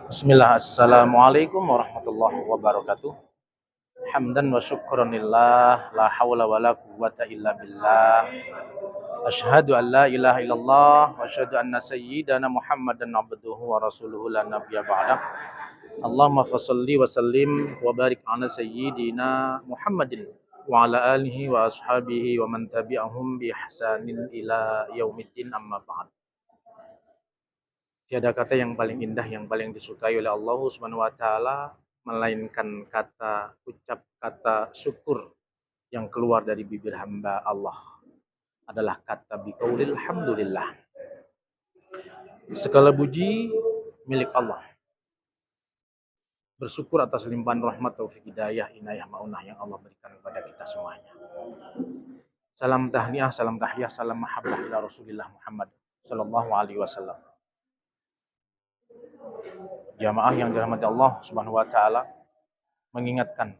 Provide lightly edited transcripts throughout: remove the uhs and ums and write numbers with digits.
Bismillah, assalamualaikum warahmatullahi wabarakatuh. Hamdan wa syukran lillah, la hawla wa la quwwata illa billah. Asyhadu an la ilaha illallah wa asyhadu anna sayyidana Muhammadan abduhu wa rasuluhu la nabiyya ba'dah. Allahumma fassalli wa sallim wa barik ala sayyidina Muhammadin wa ala alihi wa ashabihi wa man tabi'ahum bi ihsanin ila yaumiddin amma ba'd. Tiada kata yang paling indah, yang paling disukai oleh Allah Subhanahu wa taala melainkan kata syukur yang keluar dari bibir hamba Allah adalah kata biqaulil hamdulillah. Segala puji milik Allah. Bersyukur atas limpahan rahmat, taufik, hidayah, inayah, maunah yang Allah berikan kepada kita semuanya. Salam tahniah, salam tahiyah, salam mahabbah ila Rasulillah Muhammad sallallahu alaihi wasallam. Jamaah yang dirahmati Allah Subhanahu wa taala, mengingatkan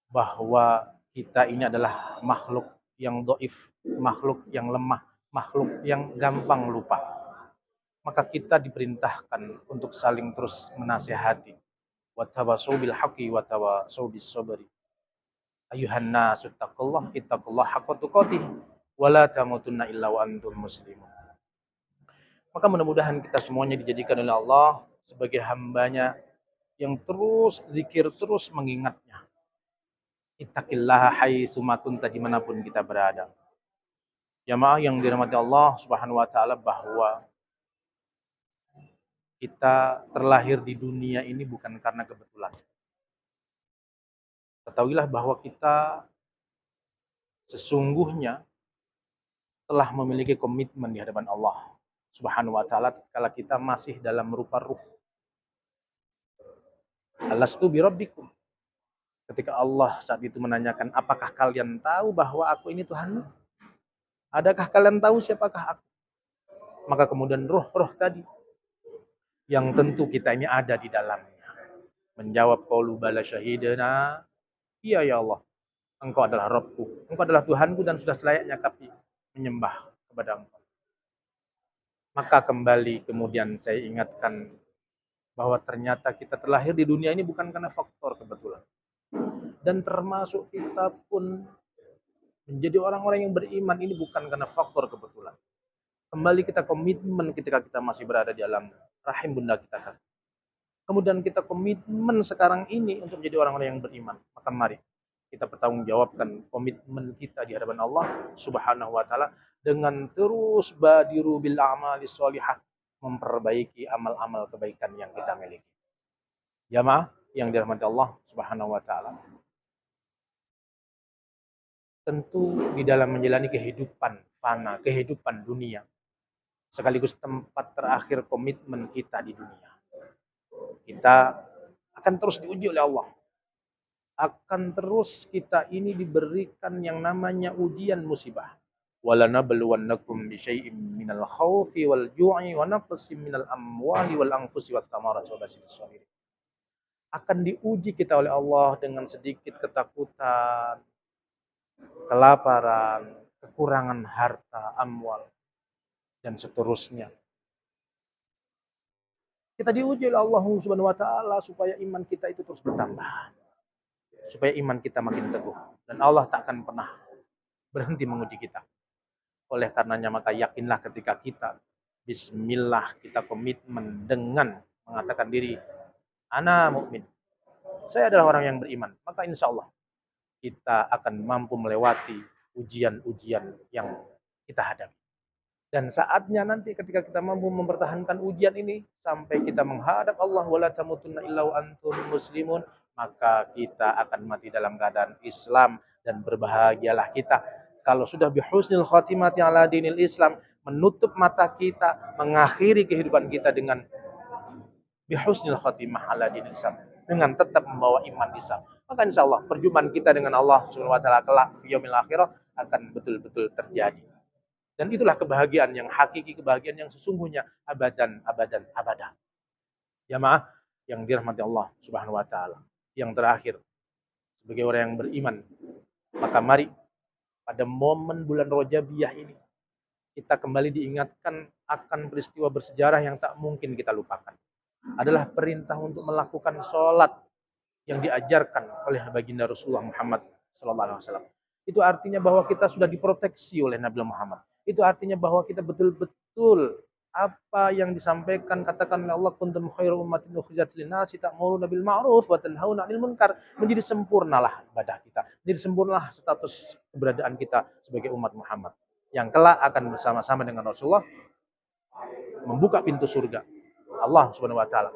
bahwa kita ini adalah makhluk yang dhaif, makhluk yang lemah, makhluk yang gampang lupa. Maka kita diperintahkan untuk saling terus menasihati. Wa tawasau bil haqqi wa tawasau bis sabri. Ayuhan nasu ittaqullah haqqa tuqatih wa la tamutunna illa wa antum muslimun. Maka mudah-mudahan kita semuanya dijadikan oleh Allah sebagai hambanya yang terus zikir, terus mengingatnya. Ittaqillaha haitsu ma kunta, dimanapun kita berada. Jamaah yang dirahmati Allah Subhanahu wa taala, bahwa kita terlahir di dunia ini bukan karena kebetulan. Ketahuilah bahwa kita sesungguhnya telah memiliki komitmen di hadapan Allah Subhanahu wa taala tatkala kita masih dalam rupa ruh. Alastu birabbikum. Ketika Allah saat itu menanyakan, apakah kalian tahu bahwa aku ini Tuhanmu? Adakah kalian tahu siapakah aku? Maka kemudian roh-roh tadi yang tentu kita ini ada di dalamnya menjawab, qaulu bala syahidana, iya ya Allah, Engkau adalah Rabbku, Engkau adalah Tuhanku, dan sudah selayaknya kami menyembah kepada Engkau. Maka kembali kemudian saya ingatkan bahwa ternyata kita terlahir di dunia ini bukan karena faktor kebetulan. Dan termasuk kita pun menjadi orang-orang yang beriman ini bukan karena faktor kebetulan. Kembali kita komitmen ketika kita masih berada di alam rahim bunda kita. Kemudian kita komitmen sekarang ini untuk menjadi orang-orang yang beriman. Maka mari kita pertanggungjawabkan komitmen kita di hadapan Allah Subhanahu wa taala dengan terus badiru bil a'mali sholihah, memperbaiki amal-amal kebaikan yang kita miliki. Jamaah yang dirahmati Allah Subhanahu wa taala. Tentu di dalam menjalani kehidupan fana, kehidupan dunia, sekaligus tempat terakhir komitmen kita di dunia, kita akan terus diuji oleh Allah. Akan terus kita ini diberikan yang namanya ujian musibah. Walanabluwannakum bisyai'im minal khaufi wal ju'i wa naqsim minal amwali wal anfusi was thamarati wa basyiris sabirin. Akan diuji kita oleh Allah dengan sedikit ketakutan, kelaparan, kekurangan harta, amwal, dan seterusnya. Kita diuji oleh Allah Subhanahu wa taala supaya iman kita itu terus bertambah. Supaya iman kita makin teguh, dan Allah tak akan pernah berhenti menguji kita. Oleh karenanya maka yakinlah ketika kita bismillah, kita komitmen dengan mengatakan diri ana mukmin, saya adalah orang yang beriman, maka insya Allah kita akan mampu melewati ujian-ujian yang kita hadapi. Dan saatnya nanti ketika kita mampu mempertahankan ujian ini sampai kita menghadap Allah, wala tamutunna illa wa antum muslimun, maka kita akan mati dalam keadaan Islam, dan berbahagialah kita kalau sudah bihusnil khatimati ala dinil Islam, menutup mata kita, mengakhiri kehidupan kita dengan bihusnil khatimah ala dinil Islam, dengan tetap membawa iman Islam. Maka insya Allah perjumpaan kita dengan Allah Subhanahu wa taala kelak di yaumil akhirah akan betul-betul terjadi. Dan itulah kebahagiaan yang hakiki, kebahagiaan yang sesungguhnya abadan, abadan, abadan. Jamaah yang dirahmati Allah Subhanahu wa taala. Yang terakhir, sebagai orang yang beriman, maka mari pada momen bulan Rajabiyah ini kita kembali diingatkan akan peristiwa bersejarah yang tak mungkin kita lupakan. adalah perintah untuk melakukan sholat yang diajarkan oleh baginda Rasulullah Muhammad SAW. Itu artinya bahwa kita sudah diproteksi oleh Nabi Muhammad. Itu artinya bahwa kita betul-betul apa yang disampaikan, katakan oleh Allah, kuntum khairu ummatin ukhrijat lin-nasi ta'muruna bil ma'ruf wa tanhauna 'anil munkar. Menjadi sempurnalah ibadah kita, menjadi sempurnalah status keberadaan kita sebagai umat Muhammad yang kelak akan bersama-sama dengan Rasulullah membuka pintu surga Allah Subhanahu wa taala.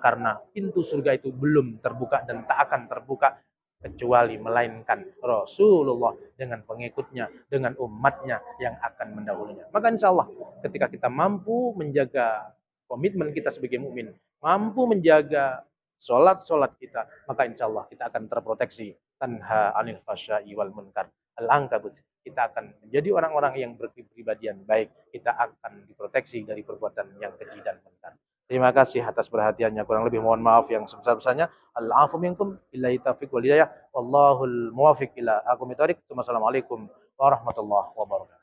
Karena pintu surga itu belum terbuka dan tak akan terbuka kecuali melainkan Rasulullah dengan pengikutnya, dengan umatnya yang akan mendahulunya. Maka insya Allah ketika kita mampu menjaga komitmen kita sebagai mukmin, mampu menjaga sholat kita, maka insya Allah kita akan terproteksi. Tanha anil fasya'i wal munkar. Al-ankabut. Kita akan menjadi orang-orang yang berkepribadian baik. Kita akan diproteksi dari perbuatan yang keji dan munkar. Terima kasih atas perhatiannya. Kurang lebih mohon maaf yang sebesar-besarnya. Al-afu minkum billahi taufiq wal hidayah. Wallahul muwafiq ila aqwamit thoriq. Wassalamualaikum warahmatullahi wabarakatuh.